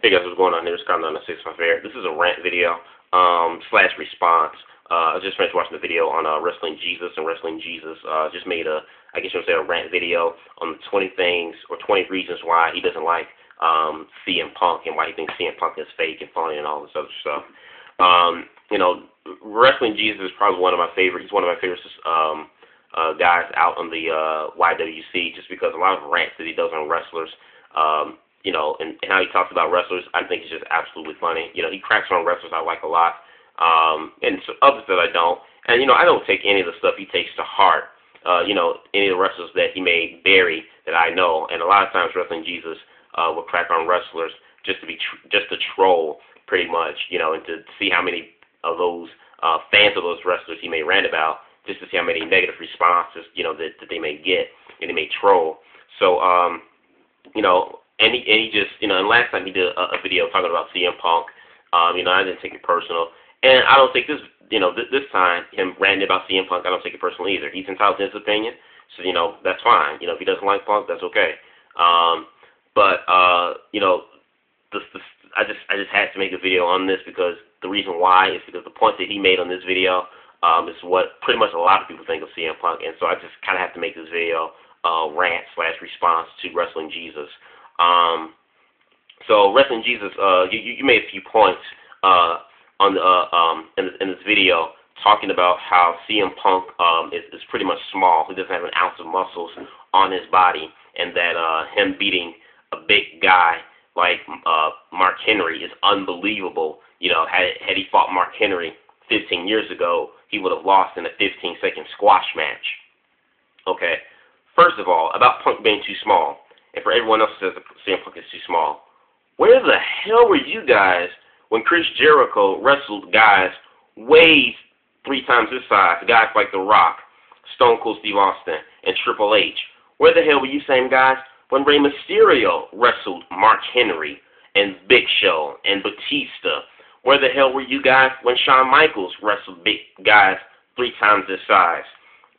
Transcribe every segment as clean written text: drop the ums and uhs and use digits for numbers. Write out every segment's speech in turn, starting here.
Hey guys, what's going on here? It's Scott on the 6 Fair. This is a rant video slash response. I just finished watching the video on Wrestling Jesus, and Wrestling Jesus just made a, I guess you would say, a rant video on the 20 things or 20 reasons why he doesn't like CM Punk and why he thinks CM Punk is fake and phony and all this other stuff. You know, Wrestling Jesus is probably one of my favorites. He's one of my favorite guys out on the YWC, just because a lot of rants that he does on wrestlers. You know, and how he talks about wrestlers, I think is just absolutely funny. You know, he cracks on wrestlers I like a lot, and others that I don't. And, you know, I don't take any of the stuff he takes to heart. You know, any of the wrestlers that he may bury that I know. And a lot of times Wrestling Jesus will crack on wrestlers just to troll, pretty much, you know, and to see how many of those fans of those wrestlers he may rant about, just to see how many negative responses, you know, that they may get, and they may troll. So, you know, and he just, you know, and last time he did a video talking about CM Punk, you know, I didn't take it personal. And I don't take this, you know, this time, him ranting about CM Punk, I don't take it personal either. He's entitled to his opinion, so, you know, that's fine. You know, if he doesn't like Punk, that's okay. You know, I just had to make a video on this, because the reason why is because the point that he made on this video is what pretty much a lot of people think of CM Punk, and so I just kind of have to make this video rant slash response to Wrestling Jesus. So Wrestling Jesus, you made a few points on the in this video talking about how CM Punk is pretty much small. He doesn't have an ounce of muscles on his body, and that him beating a big guy like Mark Henry is unbelievable. You know, had he fought Mark Henry 15 years ago, he would have lost in a 15-second squash match. Okay, first of all, about Punk being too small. And for everyone else who says CM Punk is too small, where the hell were you guys when Chris Jericho wrestled guys way 3 times his size, guys like The Rock, Stone Cold Steve Austin, and Triple H? Where the hell were you same guys when Rey Mysterio wrestled Mark Henry and Big Show and Batista? Where the hell were you guys when Shawn Michaels wrestled big guys 3 times his size,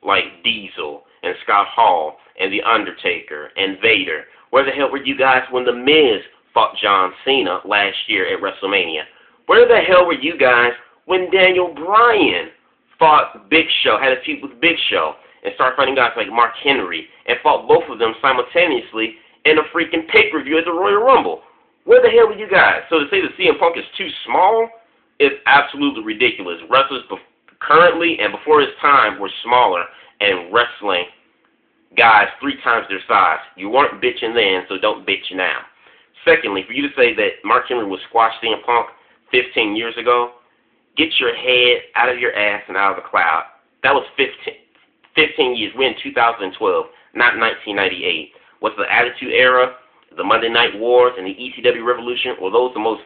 like Diesel and Scott Hall and The Undertaker and Vader? Where the hell were you guys when The Miz fought John Cena last year at WrestleMania? Where the hell were you guys when Daniel Bryan fought Big Show, had a feud with Big Show, and started fighting guys like Mark Henry, and fought both of them simultaneously in a freaking pay-per-view at the Royal Rumble? Where the hell were you guys? So to say that CM Punk is too small is absolutely ridiculous. Wrestlers currently and before his time were smaller and wrestling guys 3 times their size. You weren't bitching then, so don't bitch now. Secondly, for you to say that Mark Henry was squashed CM Punk 15 years ago, get your head out of your ass and out of the cloud. That was 15 years. We're in 2012, not 1998. Was the Attitude Era, the Monday Night Wars, and the ECW Revolution, were those the most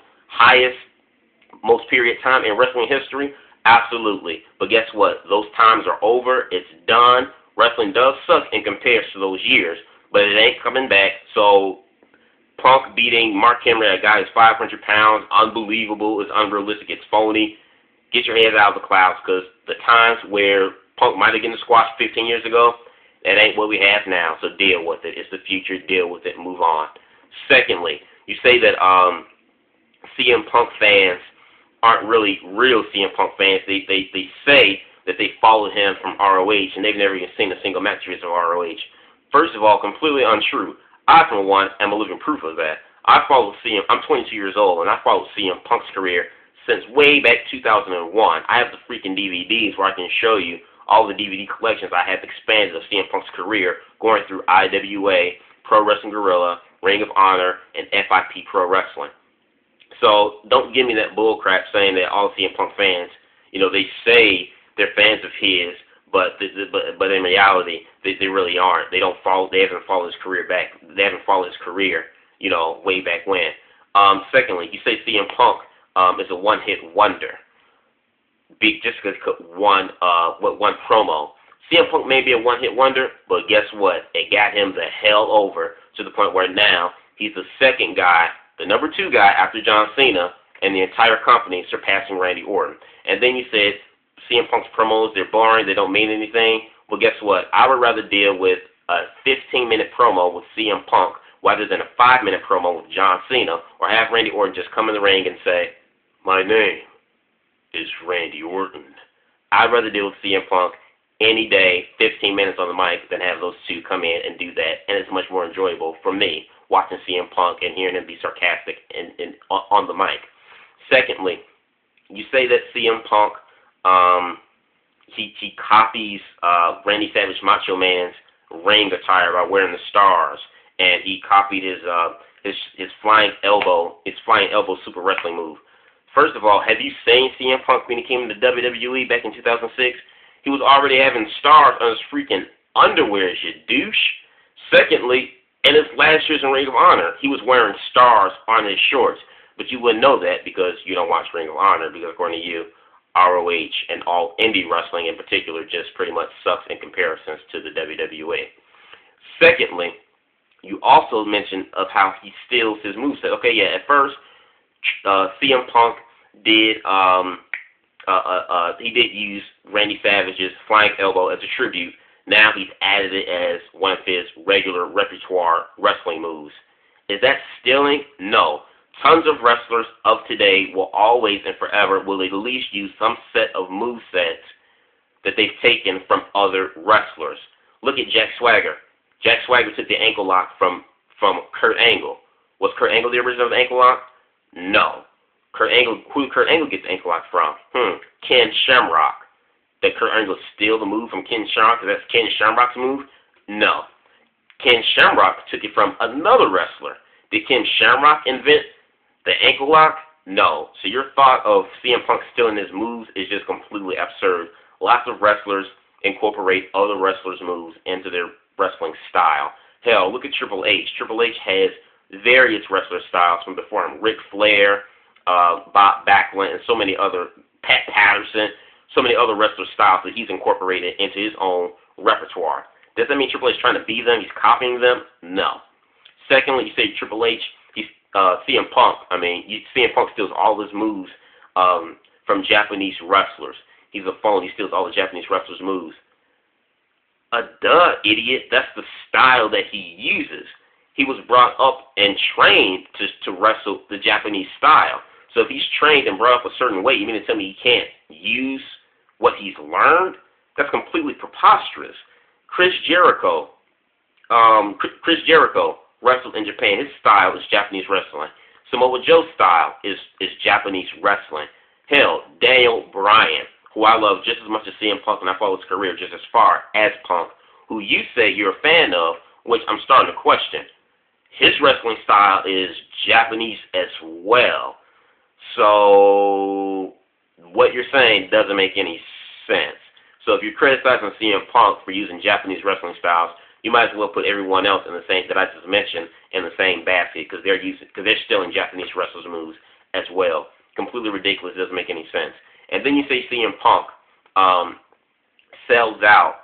period time in wrestling history? Absolutely. But guess what? Those times are over. It's done. Wrestling does suck in comparison to those years, but it ain't coming back. So Punk beating Mark Henry, a guy who's 500 pounds, unbelievable, it's unrealistic, it's phony. Get your head out of the clouds, because the times where Punk might have gotten squashed 15 years ago, that ain't what we have now, so deal with it. It's the future, deal with it, move on. Secondly, you say that CM Punk fans aren't really real CM Punk fans. They say that they followed him from ROH, and they've never even seen a single match of ROH. First of all, completely untrue. I, for one, am a living proof of that. I followed CM. I'm 22 years old, and I followed CM Punk's career since way back 2001. I have the freaking DVDs where I can show you all the DVD collections I have expanded of CM Punk's career, going through IWA, Pro Wrestling Guerrilla, Ring of Honor, and FIP Pro Wrestling. So don't give me that bull crap saying that all CM Punk fans, you know, they say they're fans of his, but in reality, they really aren't. They haven't followed his career back. They haven't followed his career, you know, way back when. Secondly, you say CM Punk is a one-hit wonder, just because one promo. CM Punk may be a one-hit wonder, but guess what? It got him the hell over to the point where now he's the second guy, the number 2 guy after John Cena, and the entire company surpassing Randy Orton. And then you said CM Punk's promos, they're boring, they don't mean anything. Well, guess what? I would rather deal with a 15-minute promo with CM Punk rather than a 5-minute promo with John Cena, or have Randy Orton just come in the ring and say, "My name is Randy Orton." I'd rather deal with CM Punk any day, 15 minutes on the mic, than have those two come in and do that. And it's much more enjoyable for me watching CM Punk and hearing him be sarcastic on the mic. Secondly, you say that CM Punk, he copies Randy Savage Macho Man's ring attire by wearing the stars, and he copied his flying elbow super wrestling move. First of all, have you seen CM Punk when he came to WWE back in 2006? He was already having stars on his freaking underwear, you douche. Secondly, in his last years in Ring of Honor, he was wearing stars on his shorts. But you wouldn't know that because you don't watch Ring of Honor, because according to you, ROH and all indie wrestling in particular just pretty much sucks in comparisons to the WWE. Secondly, you also mentioned of how he steals his moveset. Okay, yeah, at first, CM Punk did he did use Randy Savage's flying elbow as a tribute. Now he's added it as one of his regular repertoire wrestling moves. Is that stealing? No. Tons of wrestlers of today will always and forever will at least use some set of movesets that they've taken from other wrestlers. Look at Jack Swagger. Jack Swagger took the ankle lock from Kurt Angle. Was Kurt Angle the original ankle lock? No. Who did Kurt Angle get the ankle lock from? Ken Shamrock. Did Kurt Angle steal the move from Ken Shamrock? That's Ken Shamrock's move? No. Ken Shamrock took it from another wrestler. Did Ken Shamrock invent the ankle lock? No. So your thought of CM Punk stealing his moves is just completely absurd. Lots of wrestlers incorporate other wrestlers' moves into their wrestling style. Hell, look at Triple H. Triple H has various wrestler styles from before him. Ric Flair, Bob Backlund, and so many other, Pat Patterson, so many other wrestler styles that he's incorporated into his own repertoire. Does that mean Triple H is trying to be them? He's copying them? No. Secondly, you say Triple H, he's CM Punk. CM Punk steals all his moves from Japanese wrestlers. He's a phony. He steals all the Japanese wrestlers' moves. Duh, idiot. That's the style that he uses. He was brought up and trained to wrestle the Japanese style. So if he's trained and brought up a certain way, you mean to tell me he can't use what he's learned? That's completely preposterous. Chris Jericho wrestled in Japan. His style is Japanese wrestling. Samoa Joe's style is Japanese wrestling. Hell, Daniel Bryan, who I love just as much as CM Punk, and I follow his career just as far as Punk, who you say you're a fan of, which I'm starting to question. His wrestling style is Japanese as well. So what you're saying doesn't make any sense. So if you're criticizing CM Punk for using Japanese wrestling styles, you might as well put everyone else in the same that I just mentioned in the same basket because they're stealing Japanese wrestlers' moves as well. Completely ridiculous. Doesn't make any sense. And then you say CM Punk sells out,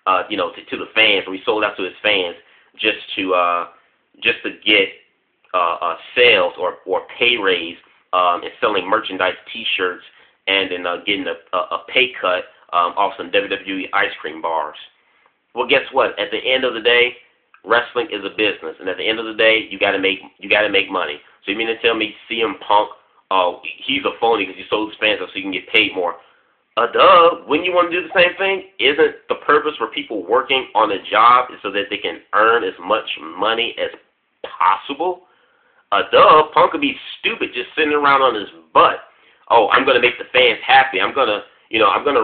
to the fans, or he sold out to his fans just to get sales or pay raise and selling merchandise, T-shirts, and then getting a pay cut off some WWE ice cream bars. Well, guess what? At the end of the day, wrestling is a business, and at the end of the day, you got to make money. So you mean to tell me CM Punk, he's a phony because he sold his fans out so he can get paid more? Duh. Wouldn't you want to do the same thing? Isn't the purpose for people working on a job is so that they can earn as much money as possible? Duh. Punk could be stupid just sitting around on his butt. Oh, I'm going to make the fans happy. I'm going to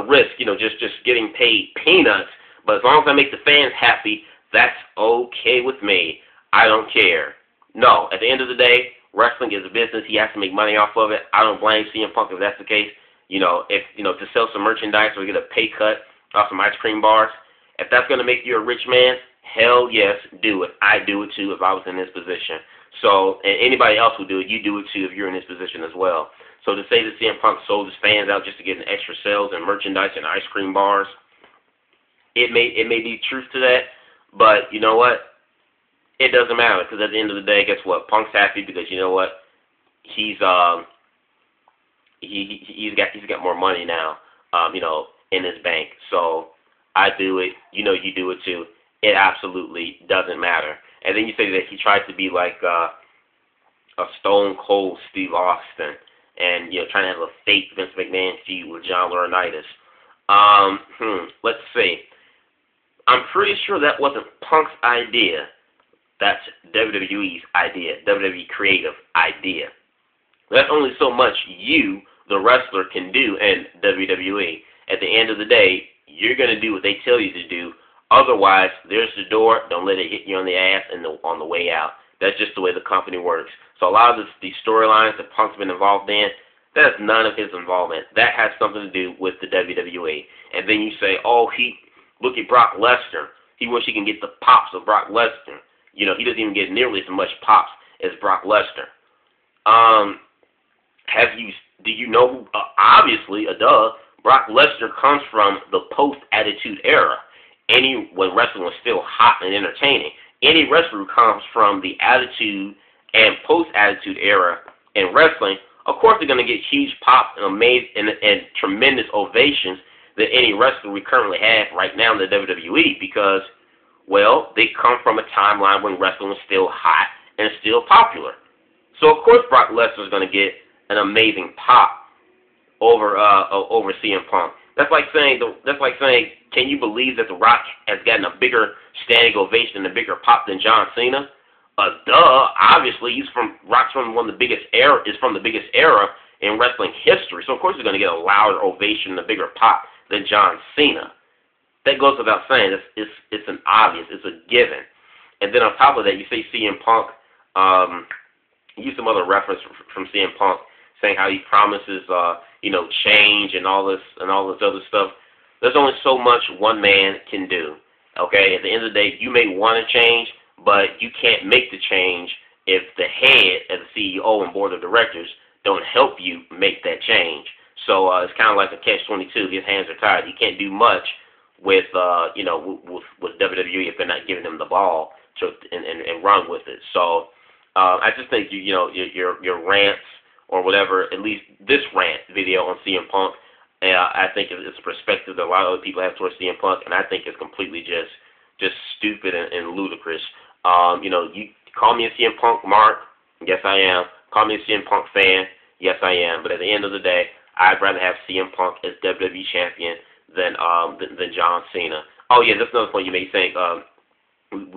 risk, just getting paid peanuts. But as long as I make the fans happy, that's okay with me. I don't care. No, at the end of the day, wrestling is a business. He has to make money off of it. I don't blame CM Punk if that's the case. To sell some merchandise or get a pay cut off some ice cream bars, if that's going to make you a rich man, hell yes, do it. I'd do it too if I was in this position. So, and anybody else would do it. You do it too if you're in this position as well. So to say that CM Punk sold his fans out just to get an extra sales and merchandise and ice cream bars, it may be truth to that, but you know what? It doesn't matter because at the end of the day, guess what? Punk's happy because you know what? He's got more money now, in his bank. So I do it. You do it too. It absolutely doesn't matter. and then you say that he tried to be like a Stone Cold Steve Austin, and trying to have a fake Vince McMahon feud with John Laurinaitis. Let's see. I'm pretty sure that wasn't Punk's idea. That's WWE's idea, WWE creative idea. That's only so much you, the wrestler, can do in WWE. At the end of the day, you're going to do what they tell you to do. Otherwise, there's the door. Don't let it hit you on the ass and on the way out. That's just the way the company works. So a lot of these storylines that Punk's been involved in, that's none of his involvement. That has something to do with the WWE. And then you say, oh, look at Brock Lesnar. He wish he can get the pops of Brock Lesnar. He doesn't even get nearly as much pops as Brock Lesnar. Do you know who, obviously, Brock Lesnar comes from the post-Attitude Era. When wrestling was still hot and entertaining. Any wrestler who comes from the Attitude and post-Attitude Era in wrestling, of course they're going to get huge pops and tremendous ovations than any wrestler we currently have right now in the WWE because, well, they come from a timeline when wrestling was still hot and still popular. So, of course, Brock Lesnar is going to get an amazing pop over CM Punk. That's like saying, can you believe that The Rock has gotten a bigger standing ovation and a bigger pop than John Cena? Obviously, Rock's from one of the biggest era in wrestling history. So of course he's going to get a louder ovation and a bigger pop than John Cena. That goes without saying. It's an obvious. It's a given. And then on top of that, you say CM Punk. Use some other reference from CM Punk saying how he promises, change and all this other stuff. There's only so much one man can do. Okay, at the end of the day, you may want to change, but you can't make the change if the head, as the CEO and board of directors, don't help you make that change. So it's kind of like a catch-22. His hands are tied. He can't do much with WWE if they're not giving him the ball and run with it. So I just think your rants or whatever, at least this rant video on CM Punk, I think it's a perspective that a lot of other people have towards CM Punk, and I think it's completely just stupid and ludicrous. You call me a CM Punk mark, yes I am. Call me a CM Punk fan, yes I am. But at the end of the day, I'd rather have CM Punk as WWE champion than John Cena. Oh yeah, that's another point you may think.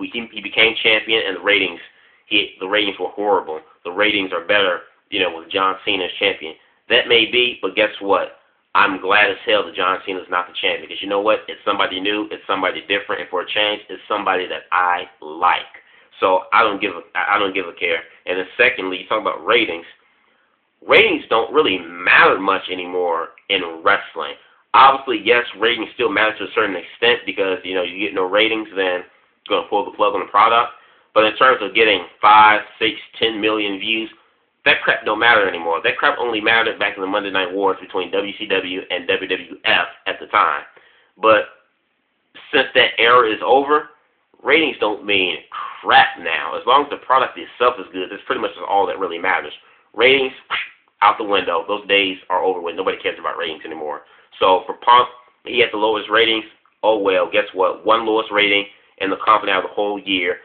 He became champion, and the ratings were horrible. The ratings are better, with John Cena as champion. That may be, but guess what? I'm glad as hell that John Cena is not the champion, because you know what? It's somebody new, it's somebody different, and for a change, it's somebody that I like. So I don't give a care. And then secondly, you talk about ratings. Ratings don't really matter much anymore in wrestling. Obviously, yes, ratings still matter to a certain extent because you get no ratings, then it's going to pull the plug on the product. But in terms of getting 5, 6, 10 million views, that crap don't matter anymore. That crap only mattered back in the Monday Night Wars between WCW and WWF at the time. But since that era is over, ratings don't mean crap now. As long as the product itself is good, that's pretty much all that really matters. Ratings, out the window. Those days are over with. Nobody cares about ratings anymore. So for Punk, he had the lowest ratings. Oh well, guess what? One lowest rating in the company out of the whole year.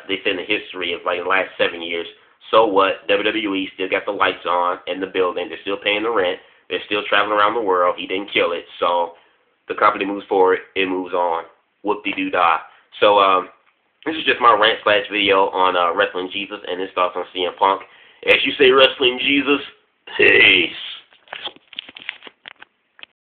They said in the history of like the last 7 years. So what? WWE still got the lights on in the building. They're still paying the rent. They're still traveling around the world. He didn't kill it. So the company moves forward. It moves on. Whoop-de-doo-dah. So this is just my rant/video on Wrestling Jesus and his thoughts on CM Punk. As you say, Wrestling Jesus, peace.